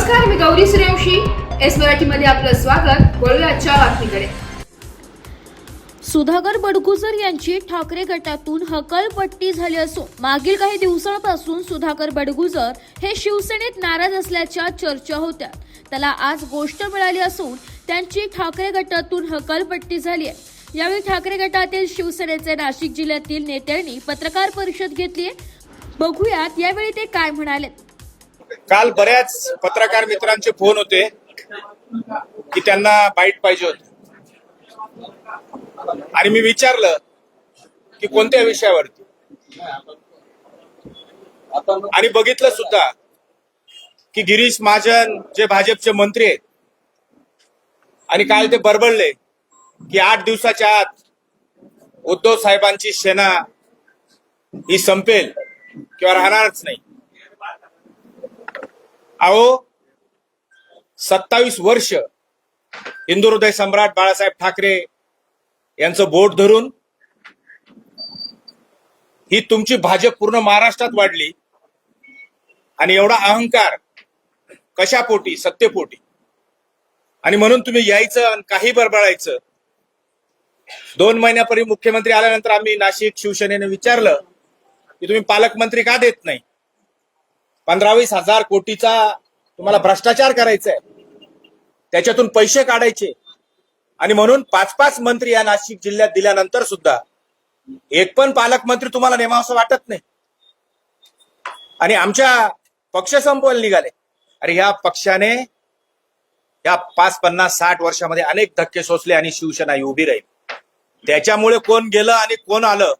नमस्कार, मी गौरी सूर्यवंशी. एस मराठीमध्ये आपलं स्वागत. वळूया आजच्या बातमीकडे. सुधाकर बडगुजर यांची ठाकरे गटातून हकालपट्टी झाली असून मागील काही दिवसांपासून सुधाकर बडगुजर हे शिवसेनेत नाराज असल्याच्या चर्चा होत्या. त्याला आज गोष्ट मिळाली असून त्यांची ठाकरे गटातून हकालपट्टी झाली आहे. यावेळी ठाकरे गटातील शिवसेनेचे नाशिक जिल्ह्यातील नेत्यांनी पत्रकार परिषद घेतली. बघूयात यावेळी ते काय म्हणाले. काल बऱ्याच पत्रकार मित्रांचे फोन होते की त्यांना बाईट पाहिजे होती आणि मी विचारलं की कोणत्या विषयावरती, आणि बघितलं सुद्धा की गिरीश महाजन जे भाजपचे मंत्री आहेत आणि काल ते बरबडले की 8 दिवसाच्या आत उद्धव साहेबांची सेना ही संपेल किंवा राहणारच नाही. अहो 27 वर्ष हिंदू हृदय सम्राट बाळासाहेब ठाकरे यांचं बोट धरून ही तुमची भाजप पूर्ण महाराष्ट्रात वाढली आणि एवढा अहंकार कशापोटी? सत्तेपोटी. आणि म्हणून तुम्ही यायचं आणि काही बरबळायचं. 2 महिन्यापूर्वी मुख्यमंत्री आल्यानंतर आम्ही नाशिक शिवसेनेने विचारलं की तुम्ही पालकमंत्री का देत नाही? 15-20 हजार कोटीचा तुम्हाला भ्रष्टाचार करायचा आहे, त्याच्यातून पैसे काढायचे, आणि म्हणून 5-5 मंत्री या नाशिक जिल्ह्यात दिल्यानंतर सुद्धा एक पण पालकमंत्री तुम्हाला नेमावंसं वाटत नाही. आणि आमच्या पक्ष संपवायला निघाले. अरे ह्या पक्षाने या 50-50-60 वर्षामध्ये अनेक धक्के सोसले आणि शिवसेना ही उभी राहील. त्याच्यामुळे कोण गेलं आणि कोण आलं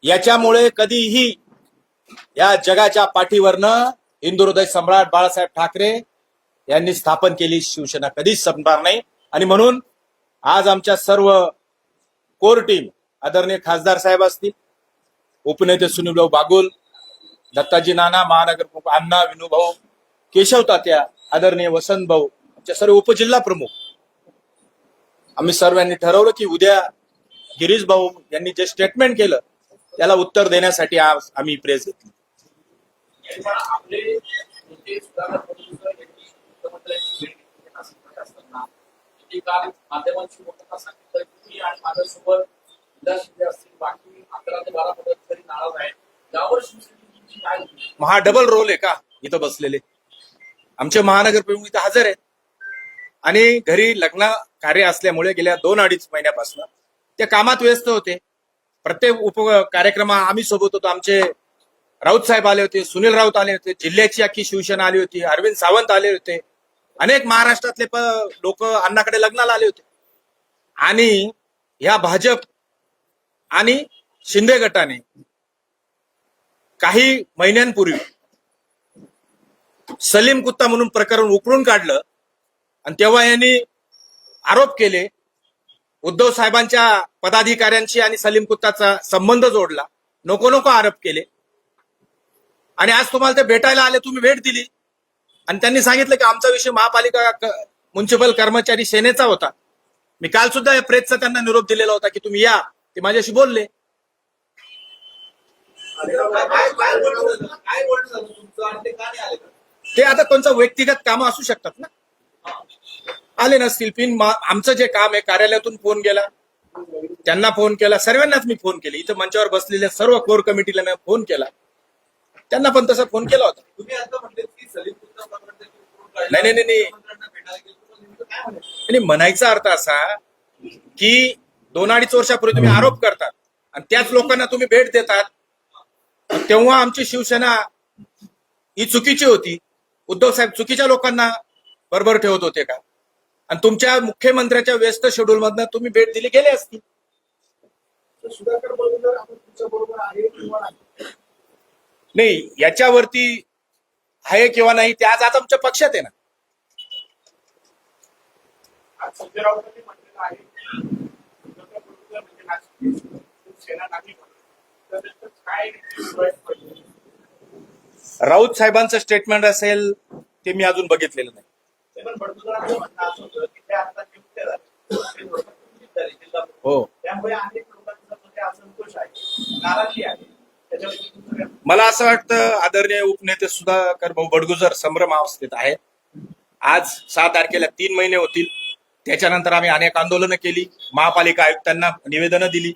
याच्यामुळे कधीही या जगाच्या पाठीवरनं हिंदू हृदय सम्राट बाळासाहेब ठाकरे यांनी स्थापन केली शिवसेना कधीच संपणार नाही. आणि म्हणून आज आमच्या सर्व कोर टीम, आदरणीय खासदार साहेब असतील, उपनेते सुनीलभाऊ बागुल, दत्ताजी नाना, महानगर प्रमुख अण्णा, विनूभाऊ, केशव तात्या, आदरणीय वसंत भाऊ, आमच्या सर्व उपजिल्हा प्रमुख, आम्ही सर्वांनी ठरवलं की उद्या गिरीश भाऊ यांनी जे स्टेटमेंट केलं त्याला उत्तर देण्यासाठी आज आम्ही प्रेस घेतली. महा डबल रोल आहे का इथं बसलेले? आमचे महानगर प्रमुख इथं हजर आहेत आणि घरी लग्न कार्य असल्यामुळे गेल्या 2-2.5 महिन्यापासून ते कामात व्यस्त होते. प्रत्येक कार्यक्रम आम्ही सोबत होतो. आमचे राऊत साहेब आले होते, सुनील राऊत आले होते, जिल्ह्याची अख्खी शिवसेना आली होती, अरविंद सावंत आले होते, अनेक महाराष्ट्रातले लोक अण्णाकडे लग्नाला आले होते. आणि ह्या भाजप आणि शिंदे गटाने काही महिन्यांपूर्वी सलीम कुत्ता म्हणून प्रकरण उकळून काढलं आणि तेव्हा यांनी आरोप केले, उद्धव साहेबांच्या पदाधिकाऱ्यांशी आणि सलीम कुत्ताचा संबंध जोडला, नको आरोप केले. आणि आज तुम्हाला ते भेटायला आले, तुम्ही भेट दिली आणि त्यांनी सांगितलं की आमचा विषय महापालिका म्युन्सिपल कर्मचारी सेनेचा होता. मी काल सुद्धा प्रेसचा त्यांना निरोप दिलेला होता की तुम्ही या. ते माझ्याशी बोलले. ते आता त्यांचं व्यक्तिगत कामं असू शकतात ना, आले नसतील. पिन आमचं जे काम आहे कार्यालयातून फोन गेला, त्यांना फोन केला, सर्वांनाच मी फोन केले. इथं मंचावर बसलेल्या सर्व कोर कमिटीला मी फोन केला, त्यांना पण तसा फोन केला होता. नाही, म्हणायचा अर्थ असा की 2-2.5 वर्षापूर्वी तुम्ही आरोप करतात आणि त्याच लोकांना तुम्ही भेट देतात. तेव्हा आमची शिवसेना ही चुकीची होती. उद्धव साहेब चुकीच्या लोकांना बरोबर ठेवत होते का? आणि तुमच्या मुख्यमंत्र्याच्या व्यस्त शेड्यूल मधनं तुम्ही भेट दिली गेले असती. नाही, याच्यावरती आहे किंवा नाही ते आज आमच्या पक्षात आहे ना. राऊत साहेबांचं स्टेटमेंट असेल ते मी अजून बघितलेलं नाही. हो, त्यामुळे अनेक लोकांचा असंतोष आहे, नाराजी आहे. मला असं वाटतं आदरणीय उपनेते सुधाकर भाऊ बडगुजर संभ्रमावस्थेत आहेत. आज 6 तारखेला 3 महिने होतील. त्याच्यानंतर आम्ही अनेक आंदोलनं केली, महापालिका आयुक्तांना निवेदनं दिली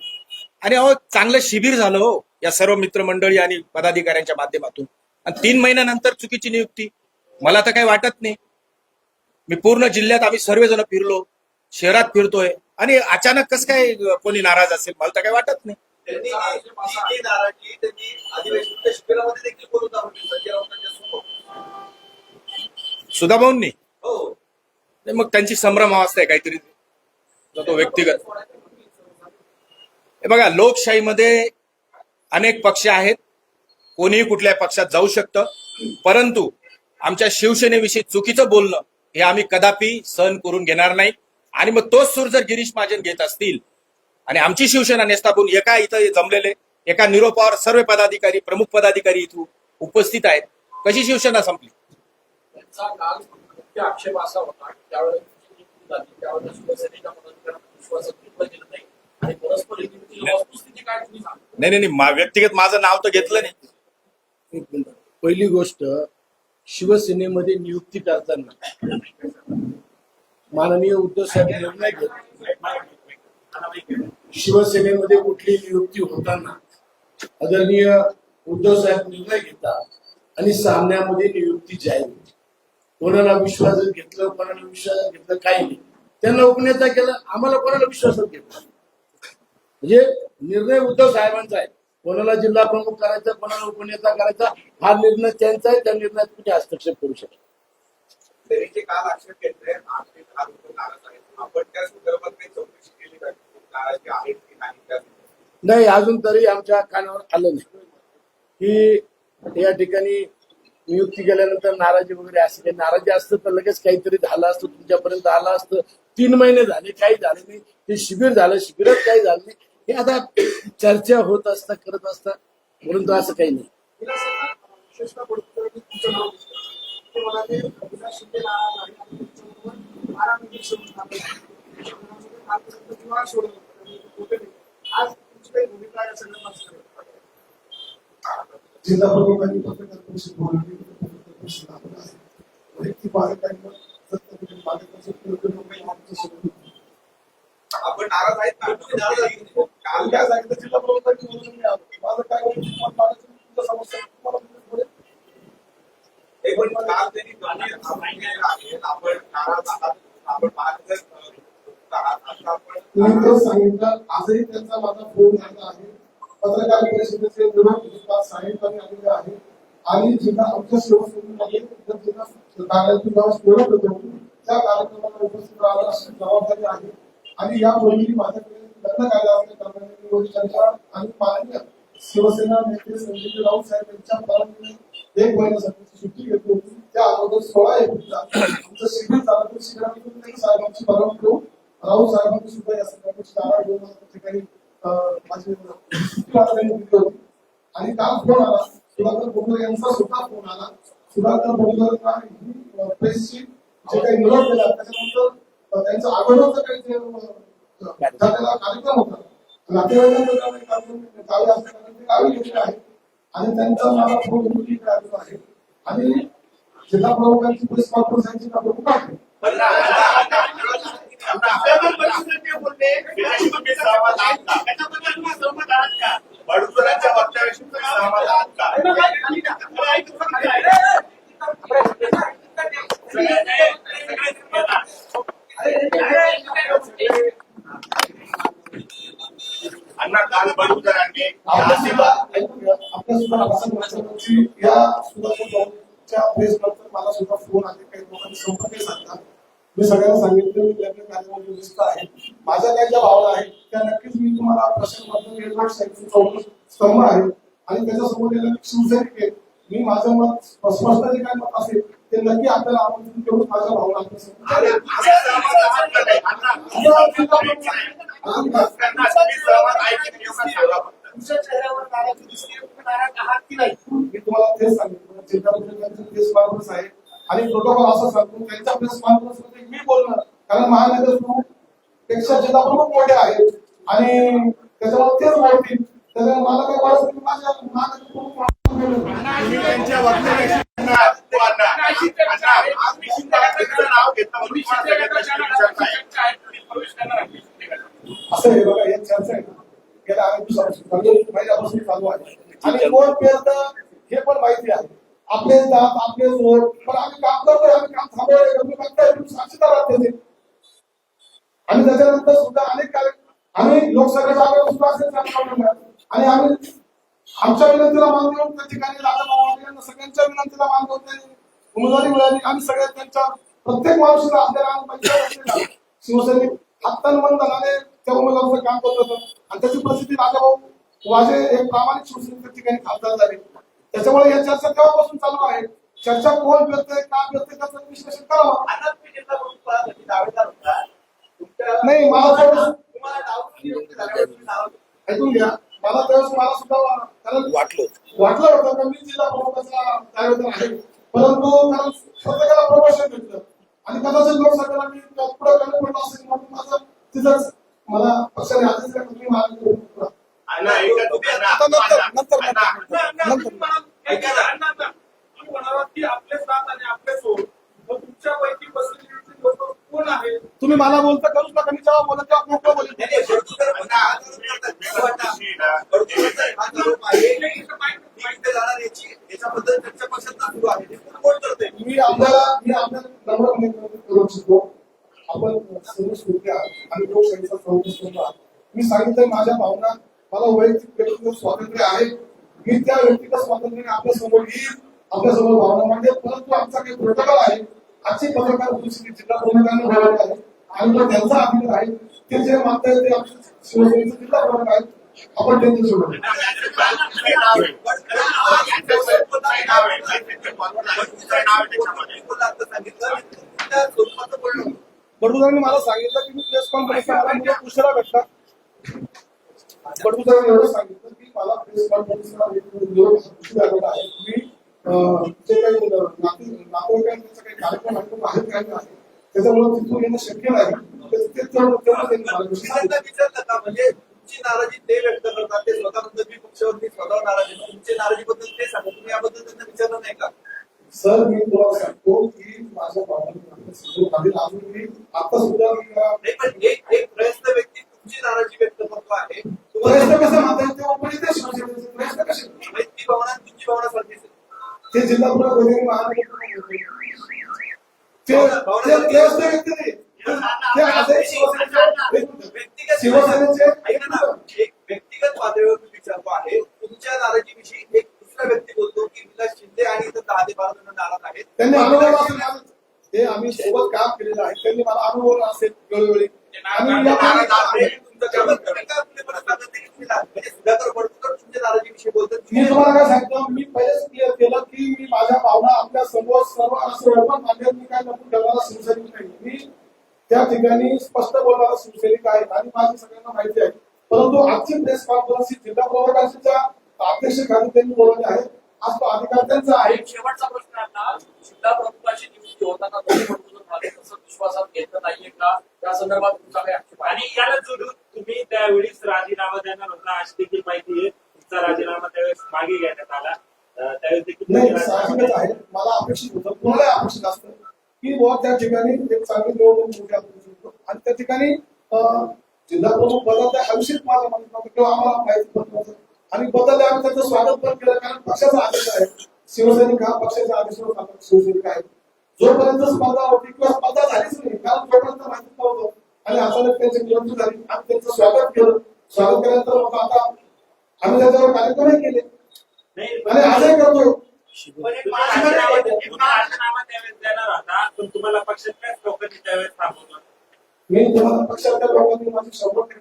आणि अहो चांगलं शिबिर झालं हो या सर्व मित्रमंडळी आणि पदाधिकाऱ्यांच्या माध्यमातून. आणि 3 महिन्यानंतर चुकीची नियुक्ती, मला तर काही वाटत नाही. मी पूर्ण जिल्ह्यात आम्ही सर्वजण फिरलो, शहरात फिरतोय आणि अचानक कसं काय कोणी नाराज असेल, मला तर काही वाटत नाही. त्यांनी नाराजगी त्यांनी अधिवेशनाच्या शिबिरामध्ये देखील बोलत होते संजय राऊतांच्या समोर. सुधाभाऊंनी हो, नाही, मग त्यांची संभ्रम अवस्था आहे काहीतरी, तो व्यक्तिगत. हे बघा, लोकशाहीमध्ये अनेक पक्ष आहेत, कोणीही कुठल्या पक्षात जाऊ शकतं, परंतु आमच्या शिवसेनेविषयी चुकीचं बोलणं हे आम्ही कदापि सहन करून घेणार नाही. आणि मग तोच सूर जर गिरीश महाजन घेत असतील आणि आमची शिवसेना नेस्ताबून एका इथं जमलेले एका निरोपावर सर्व पदाधिकारी, प्रमुख पदाधिकारी इथं उपस्थित आहेत, कशी शिवसेना संपली? त्यांचा काल मुख्य आक्षेप असा होता की त्यावेळेस त्यावेळेस शिवसेनेच्या पदाधिकाऱ्यांना विश्वासात घेतलं गेलं नाही आणि परस्पर युतीची वस्तुस्थिती काय तुम्ही सांगा. नाही, व्यक्तिगत माझं नाव तर घेतलं नाही. एक मिनिट. पहिली गोष्ट, शिवसेनेमध्ये नियुक्ती करताना माननीय उद्धव साहेब निर्णय घेत, शिवसेनेमध्ये कुठली नियुक्ती होताना आदरणीय उद्धव साहेब निर्णय घेतात आणि सामन्यामध्ये नियुक्ती जाहीर होती. कोणाला विश्वासात घेतलं, कोणाला विश्वासात घेतलं काही नाही. त्यांना उपनेता केलं, आम्हाला कोणाला विश्वासात घेतलं. म्हणजे निर्णय उद्धव साहेबांचा आहे. कोणाला जिल्हा प्रमुख करायचा, कोणाला उपनेता करायचा, हा निर्णय त्यांचा आहे. त्या निर्णयात कुठे हस्तक्षेप करू शकतो. त्यांनी जे काल आक्षेप घेतले आरोपी नाराज आहेत, आपण त्या संदर्भात काही चौकशी केली का? नाराजगी आहेत की नाही? नाही, अजून तरी आमच्या कानावर आलं नाही की या ठिकाणी नियुक्ती केल्यानंतर नाराजी वगैरे असं काही. नाराजी असतं तर लगेच काहीतरी झालं असतं, तुमच्यापर्यंत आलं असतं. 3 महिने झाले, काही झालं नाही. ते शिबिर झालं, शिबिरात काही झालं नाही. हे आता चर्चा होत असतात, करत असतात, म्हणून तर असं काही नाही. जिल्हा प्रमुखांनी पत्रकार परिषद बोलवली, आपण नाराज आहेत ना? तुम्ही नाराज आहेत? काल काय सांगितलं जिल्हा प्रमुखांनी बोलून मी आलो. माझं काय तुमच्या समस्या तुम्हाला एक पण काल त्यांनी दोन्ही आहेत, आपण नाराज आहात, आपण मार्गदर्शक आहात, आता आपण तुम्ही तेच सांगितलं. आजही त्यांचा माझा फोन झाला आहे. पत्रकार परिषदेचे विरोध साहेबांनी आलेले आहे आणि जिल्हा आमच्या शिवसेनेमध्ये जिल्हा कार्यालयातून जेव्हा बोलत होतो त्या कार्यक्रमाला उपस्थित राहणं अशी जबाबदारी आहे. आणि यापूर्वी माझ्याकडे लग्न कार्य असल्या कारणाने चर्चा आणि माननीय शिवसेना नेते संजय राऊत साहेब यांच्या परवानगीने 1 महिन्यासाठी सुट्टी घेतली होती. त्या अगोदर 16 एप्रिलला आमचं शिबिर झालं. तर शिबिरातून साहेबांची परवानगी घेऊन राऊत साहेबांनी सुद्धा या संदर्भाची जागा घेऊन ठिकाणी माझी दिली होती. आणि काल फोन आला, सुधाकर बोंडकर यांचा सुद्धा फोन आला. सुधाकर बोंडकरांना ही प्रेसची जे काही निवड केला त्याच्यानंतर त्यांचा अगोदरचा काही झालेला कार्यक्रम होता, नातेवाईकांचा गावी असल्यानंतर ते गावी गेलेले आहेत आणि त्यांचा मला फोन आलेला आहे. आणि जिल्हा प्रमुखांची प्रेस कॉन्फरन्स प्रमुख आहे. बडगुजरांच्या वक्तव्याशी सहमत आहात का? अण्णा, काल बडगुजरांनी आपल्या सुद्धा या सुधाच्या प्रेस नंतर मला सुद्धा फोन आले, काही लोकांनी संपर्क साधला. मी सगळ्यांना सांगितलं मी लग्न कार्यामध्ये व्यस्त आहे. माझ्या काही ज्या भावना आहेत त्या नक्कीच मी तुम्हाला प्रश्न स्तंभ आहे आणि त्याच्यासमोर शिवसैनिक आहेत. मी माझं मत स्पष्ट जे काय मत असेल ते नक्की आपल्याला आमंत्रण देऊन माझ्या भावना तुमच्या चेहऱ्यावर नाराजी दिसते, तुम्ही नाराज आहात की नाही? मी तुम्हाला तेच सांगितलं. जिल्हा परिषदेचे प्रेस कॉन्फरन्स आहे आणि प्रोटोकॉल असं सांगतो त्यांच्या प्रेस कॉन्फरन्स मध्ये मी बोलणार, कारण महानगर प्रमुख पेक्षा जिल्हा प्रमुख मोठे आहेत आणि त्याच्यामुळे तेच बोलतील. त्याच्यामुळे मला काय वाटत नाही की माझ्या तुम्ही त्यांच्या वक्तव्याशी नाव घेतलं म्हणून तुम्हाला सगळे प्रश्न विचारताय. असं आहे बघा, एक चर्चा आहे ना गेल्या 8 दिवसापासून महिन्यापासून चालू आहे आणि कोण पेरतं हे पण माहिती आहे. आपले जात आपले जोड पण आम्ही काम करतोय, आम्ही काम थांबवलंय, तुम्ही बघताय, तुम्ही साक्षीदार आहात त्याचे. आणि त्याच्यानंतर सुद्धा अनेक आम्ही लोकसभेच्या आल्यावर सुद्धा असेच काम करणार आणि आम्ही आमच्या विनंतीला मान देऊन त्या ठिकाणी राजाभाऊ यांना सगळ्यांच्या विनंतीला मान देऊन त्यांनी उमेदवारी मिळाली. आम्ही सगळ्या त्यांच्या प्रत्येक माणसाला आपल्याला पंचायत शिवसैनिक हातांबंधनाने त्या उमेदवाराचं काम करत होतं आणि त्याची प्रसिद्धी राजाभाऊ वाजे एक प्रामाणिक शिवसैनिक त्या ठिकाणी खासदार झाले. त्याच्यामुळे या चर्चा तेव्हापासून चालू आहे. चर्चा कोण करतोय का करतोय त्याचं विश्लेषण करावं. नाही मला ऐकून घ्या, मला त्यावेळेस मला सुद्धा कारण वाटलं होतं का मी जिल्हा प्रमुखाचा दावेदार आहे, परंतु कारण प्रत्येकाला प्रमोशन भेटलं आणि कदाचित लोकसभेला मी पुढे कमी पडलो असेल म्हणून माझं तिथंच मला पक्षाने आदेश दिला तुम्ही मला तुम्ही मला बोलता करूच नका, मी जेव्हा बोलत तेव्हा मोकळं बोलत. मी आपल्याला करू शकतो. आपण सर्व सुविधा आणि लोकशाहीचा संरक्षण आहात. मी सांगितलं माझ्या भावना, मला वैयक्तिक व्यक्तिगत स्वातंत्र्य आहे. मी त्या व्यक्तिगत स्वातंत्र्याने आपल्या समोर येईल, आपल्या समोर भावना मांडेल, परंतु आमचा काही प्रोटोकॉल आहे. आजची पत्रकार परिषदेत जिल्हा प्रमुखांनी बोलवले आहे आणि तो त्यांचा अधिकार आहे. ते जे मागताय ते आमच्या शिवसेनेचे जिल्हा प्रमुख आहेत. आपण त्यांचं सोडू. बडगुजरांनी मला सांगितलं की मी प्रेस कॉन्फरन्सला उशिरा भेटला. बडगुजरांनी एवढं सांगितलं की मला प्रेस कॉन्फरन्सला उशिरा आहे. मी जे काही नातेवाईकांचा काही कार्यक्रम आहे तो बाहेर काढला आहे, त्याच्यामुळे तिथून येणं शक्य नाही. म्हणजे तुमची नाराजी ते व्यक्त करतात, ते स्वतः मी पक्षावरती स्वतः नाराजी, तुमची नाराजीबद्दल ते सांगा. तुम्ही याबद्दल त्यांना विचारलं नाही का? सर मी तुम्हाला सांगतो की माझ्या भावना अजून मी आता सुद्धा नाही, पण एक प्रयत्न व्यक्ती तुमची नाराजी व्यक्त करतो आहे. प्रयत्न कसं म्हणता तेव्हा पण इथे शिवसेनेचे प्रयत्न कसे ती भावना तुमची भावना सारखीच आहे. ते जिल्हा प्रमुख वगैरे व्यक्तिगत पातळीवर मी विचारतो आहे. तुमच्या नाराजीविषयी एक दुसरा व्यक्ती बोलतो की विलास शिंदे आणि इथं 10 ते 12 जण नाराज आहेत. त्यांनी अनुभव असेल, ते आम्ही सोबत काम केलेलं आहे, त्यांनी मला अनुभव असेल वेळोवेळी. आणि मी तुम्हाला काय सांगतो, मी पहिलेच क्लिअर केलं की मी माझ्या भावना आपल्या समोर सर्व असं ओपन मांडले. मी काय नको ठेवणारा शिवसैनिक नाही, मी त्या ठिकाणी स्पष्ट बोलणारा शिवसैनिक आहे आणि माझी सगळ्यांना माहिती आहे. परंतु आजची प्रेस कॉन्फरन्स जिल्हा प्रमुखांच्या अध्यक्षाखाली त्यांनी बोलवले आहे. आज तो अधिकार त्यांचा आहे. शेवटचा प्रश्न आता जिल्हा प्रमुखाची नियुक्ती होताना तसं विश्वासात घेतलं नाहीये का, त्या संदर्भात तुमचा काही आक्षेप आहे? आणि याला जोडून तुम्ही त्यावेळेस राजीनामा देणार होता अशी देखील माहिती आहे. तुमचा राजीनामा त्यावेळेस मागे घेण्यात आला, त्यावेळेस देखील नाही साहजिकच आहे. मला अपेक्षित होतं, तुम्हाला अपेक्षित असतं की बुवा त्या ठिकाणी एक चांगली निवडणूक मोठी आपण शकतो आणि त्या ठिकाणी जिल्हा प्रमुख बदलता हविष्यत माझ्या मनात नव्हतं किंवा आम्हाला माहिती पण नव्हतं आणि बदलले आम्ही त्याचं स्वागत पण केलं, कारण पक्षाचा आदेश आहे. शिवसैनिक हा पक्षाच्या आदेशावर आपण शिवसैनिक आहे. जोपर्यंत स्पर्धा होती किंवा स्पर्धा झालीच नाही, कारण जोपर्यंत माहिती नव्हतं आणि अचानक त्यांची निवडणूक झाली आणि त्यांचं स्वागत केलं. स्वागत केल्यानंतर मग आता आम्ही त्याच्यावर कार्यक्रमही केले आणि आजही करतो. राजीनामा त्यावेळेस देणार होता, पण तुम्हाला पक्षातल्याच लोकांनी त्यावेळेस थांबवलं. मी तुम्हाला पक्षातल्या लोकांनी माझी 100%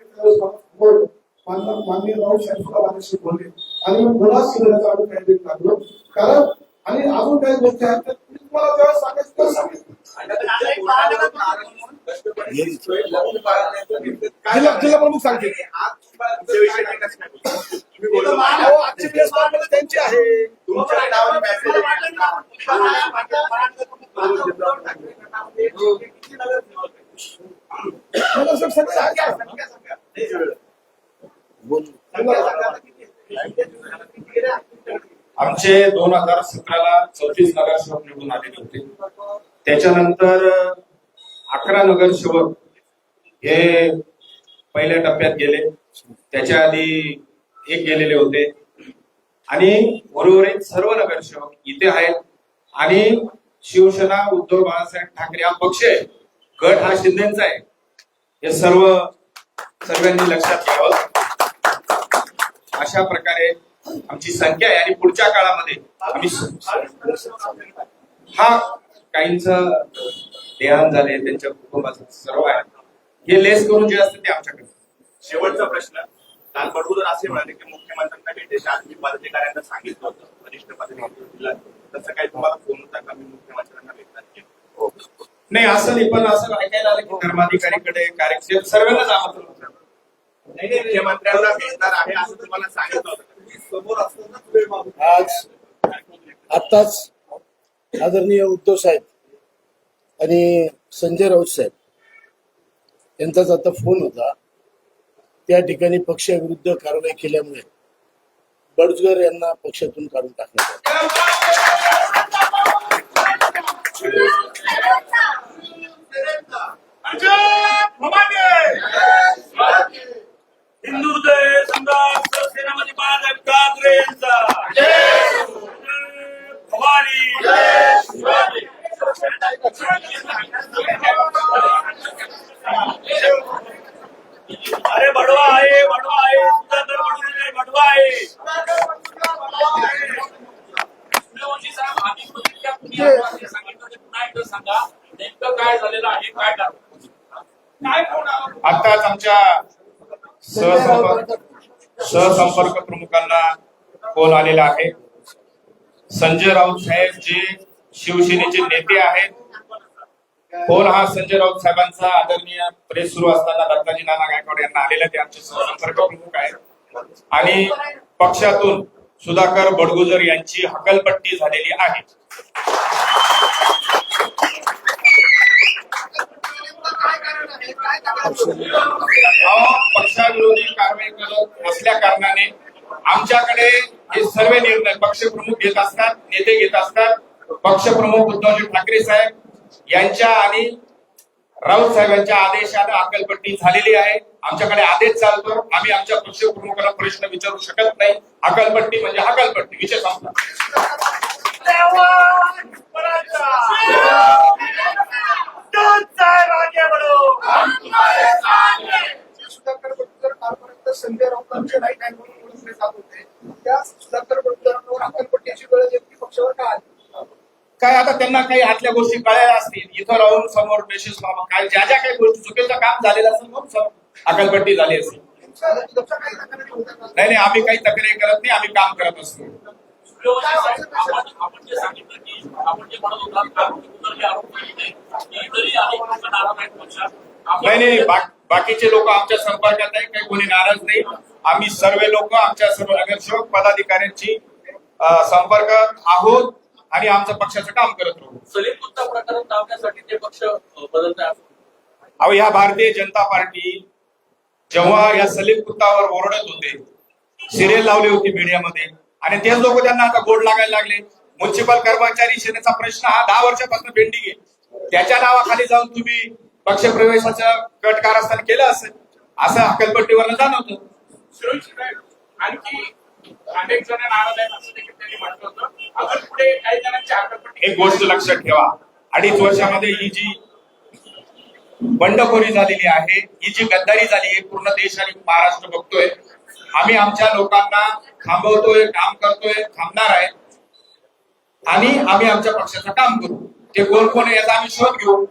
बोललो. माननीय राऊत साहेब सुद्धा माझ्याशी बोलले आणि मी पुन्हा शिवसेनेचा अजून काही देत लागलो, कारण आणि अजून काही गोष्टी आहेत त्या मी तुम्हाला जेव्हा सांगायचं तर सांगितलं. जिल्हा प्रमुख सांगतील आजची प्रेस कॉन्फरन्स त्यांची आहे. तुमच्या नावाने मेसेज सगळे आमचे 2017ला 34 नगरसेवक निवडून आलेले होते. त्याच्यानंतर 11 नगरसेवक हे पहिल्या टप्प्यात गेले. त्याच्या आधी एक गेलेले होते आणि उर्वरित सर्व नगरसेवक इथे आहेत. आणि शिवसेना उद्धव बाळासाहेब ठाकरे हा पक्ष आहे, गट हा शिंदेचा आहे, हे सर्वांनी लक्षात घ्यावं. अशा प्रकारे आमची संख्या आहे आणि पुढच्या काळामध्ये आम्ही हा काहींचं देहांत झाले, त्यांच्या कुटुंबाचं सर्व आहे, हे लेस करून जे असते ते आमच्याकडे. शेवटचा प्रश्न, काल बडगुजर असे म्हणाले की मुख्यमंत्र्यांना भेटायच्या आधी पदाधिकाऱ्यांना सांगितलं होतं, वरिष्ठ पदाधिकाऱ्यांना, तसं काही तुम्हाला फोन होता का मी मुख्यमंत्र्यांना भेटणार? नाही, असं नाही, पण असं ऐकायला आलं की धर्माधिकारीकडे कार्यक्रम सर्वांनाच आमंत्रण होतं. नाही, मुख्यमंत्र्यांना भेटणार आहे असं तुम्हाला सांगितलं होतं का? समोर असताना आज आत्ताच आदरणीय उद्धव साहेब आणि संजय राऊत साहेब यांचाच आता फोन होता. त्या ठिकाणी पक्षाविरुद्ध कारवाई केल्यामुळे बडगुजर यांना पक्षातून काढून टाकण्यात आलं. हिंदुदय संघर्ष सेनापती बाळासाहेब ठाकरे यांचा भवानी. अरे बडवा आहे, बडवा आहे, सुद्धा तर बडवा आहे. सूर्यवंशी साहेब, आधी सांगितलं ते पुन्हा एकदा सांगा, नेमकं काय झालेलं आहे, काय काय फोन? आताच आमच्या सहसंपर्क प्रमुखांना फोन आलेला आहे. संजय राऊत साहेब जे शिवसेनेचे नेते आहेत, फोन हा संजय राऊत साहेबांचा आदरणीय प्रेस सुरू असताना दत्ताजी नाना गायकवाड यांना आलेला, ते आमचे सहसंपर्क प्रमुख आहेत. आणि पक्षातून सुधाकर बडगुजर यांची हकलपट्टी झालेली आहे. पक्षाविरोधी कारवाई करत असल्या कारणाने आमच्याकडे हे सर्व निर्णय पक्षप्रमुख घेत असतात, नेते घेत असतात. पक्षप्रमुख उद्धवजी ठाकरे साहेब यांच्या आणि राऊत साहेबांच्या आदेशाने हकालपट्टी झालेली आहे. आमच्याकडे आदेश चालतो, आम्ही आमच्या पक्षप्रमुखाला प्रश्न विचारू शकत नाही. हकालपट्टी म्हणजे हकालपट्टी, विषय संपला. सुधाकर बडगुजर कालपर्यंत संजय राऊतांचे लाईट हँड म्हणून ओळखले जात होते, त्या सुधाकर बडगुजरांवर हकालपट्टीची वेळ येते पक्षावर का आली? काय आता त्यांना काही आतल्या गोष्टी कळायला असतील, इथं राहून समोर मेसेज काय ज्या ज्या काही गोष्टी चुकीचं काम झालेलं असेल म्हणून हकालपट्टी झाली असेल. नाही, आम्ही काही तक्रारी करत नाही, आम्ही काम करत असतो. सूर्यवंशी साहेब, आपण जे सांगितलं की आपण जे म्हणत होता हे आरोप नाही, इतरही अनेक लोक नाराज आहेत पक्षात. नाही, बाकीचे लोक आमच्या संपर्कात आहे, काही कोणी नाराज नाही. आम्ही सर्व लोक आमच्या सर्व नगरसेवक पदाधिकाऱ्यांची संपर्कात आहोत आणि आमचं पक्षाचं काम करत राहू. सलीम कुत्ता प्रकरण लावण्यासाठी ते पक्ष बदलतात. अहो, ह्या भारतीय जनता पार्टी जेव्हा या सलीम कुत्तावर ओरडत होते, सिरियल लावली होती मीडियामध्ये, आणि तेच लोक त्यांना आता गोड लागायला लागले. म्युन्सिपल कर्मचारी सेनेचा प्रश्न हा 10 वर्षापासून पेंडिंग आहे. त्याच्या नावाखाली जाऊन तुम्ही पक्षप्रवेशाचं कट कारस्थान केलं असेल, असं हकालपट्टीवर जाणवतं. सूर्यवंशी साहेब, आणखी अनेक जण नाराज आहेत असं देखील त्यांनी म्हटलं होतं. अजून पुढे काही जणांची हकालपट्टी. एक गोष्ट लक्षात ठेवा, 2.5 वर्षामध्ये ही जी बंडखोरी झालेली आहे, ही जी गद्दारी झाली आहे, पूर्ण देश आणि महाराष्ट्र बघतोय. आम्ही आमच्या लोकांना थांबवतोय, काम करतोय, थांबणार आहे आणि आम्ही आमच्या पक्षाचं काम करू. ते कोण कोण आहे याचा आम्ही शोध घेऊ,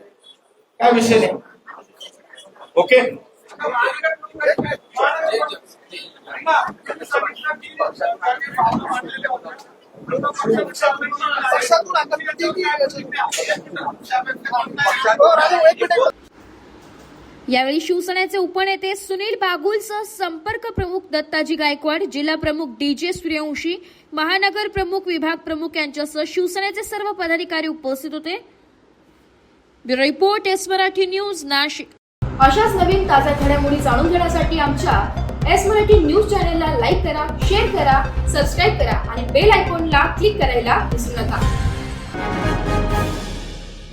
काय विषय नाही. ओके. यावेळी शिवसेनेचे उपनेते सुनील बागुलसह संपर्क प्रमुख दत्ताजी गायकवाड, जिल्हा प्रमुख DJ सूर्यवंशी, महानगर प्रमुख, विभाग प्रमुख यांच्यासह शिवसेनेचे सर्व पदाधिकारी उपस्थित होते. Bureau report, S Marathi news, Nashik. अशाच नवीन ताज्या घडामोडी जाणून घेण्यासाठी आमच्या एस मराठी न्यूज चॅनलला लाईक करा, शेअर करा, सबस्क्राईब करा आणि बेल आयकॉनला क्लिक करायला विसरू नका.